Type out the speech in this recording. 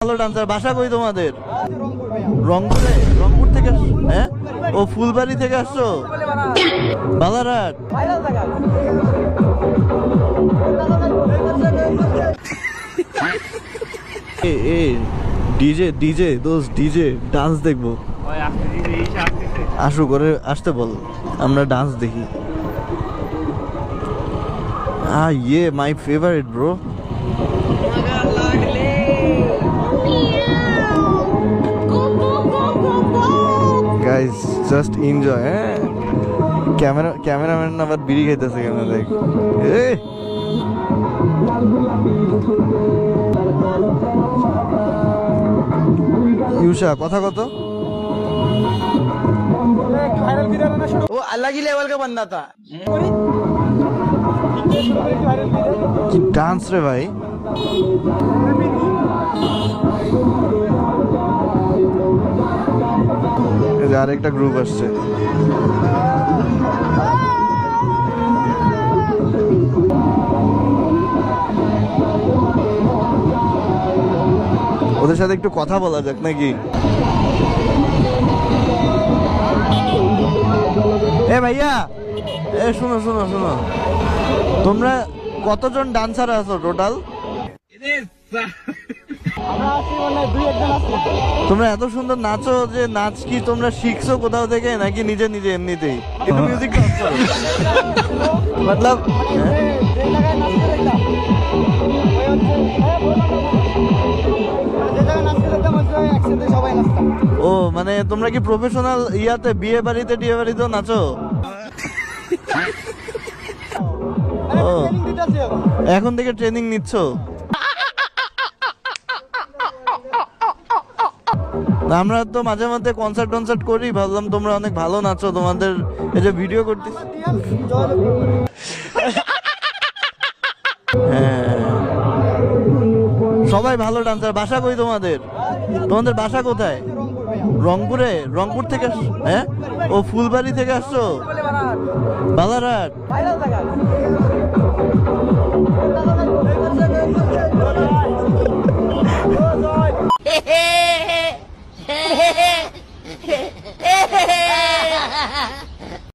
ভালো ডান্সার। বাসা কই তোমাদের? রংপুরে। রংপুর থেকে হ্যাঁ? ও ফুলবাড়ি থেকে আসছো? বালারহাট। ডিজে ডিজে দোস্ত ডিজে ডান্স দেখবো। আসু করে আসতে বল, আমরা ডান্স দেখি। ये my favourite bro. Guys just enjoy. Cameraman আবার বিড়ি খাইতেছে কেন? দেখ ইউশা কথা কত? वो अलग ही लेवल का बंदा था। কি ডান্স রে ভাই। আরেকটা গ্রুপ আসছে। ওদের সাথে একটু কথা বলা যাক নাকি? এ ভাইয়া, এ শুনো শুনো শুনো, তোমরা কতজন ডান্সার আছো টোটাল? তোমরা এত সুন্দর নাচো যে নাচ কি তোমরা শিখছো কোথাও থেকে নাকি নিজে নিজে এমনিতেই? একটু মিউজিক মতলব ও মানে তোমরা কি প্রফেশনাল ইয়াতে বিয়ে বাড়িতে টিয়ে বাড়িতেও নাচো? ও এখন থেকে ট্রেনিং নিচ্ছ? আমরা তো মাঝে মাঝে কনসার্ট টনসার্ট করি, ভাবলাম তোমরা অনেক ভালো নাচো, তোমাদের এই যে ভিডিও করতেছি। হ্যাঁ সবাই ভালো ডান্সার। বাসা কই তোমাদের? তোমাদের বাসা কোথায়? রংপুরে। রংপুর থেকে হ্যাঁ? ও ফুলবাড়ি থেকে আসছো? বালারহাট।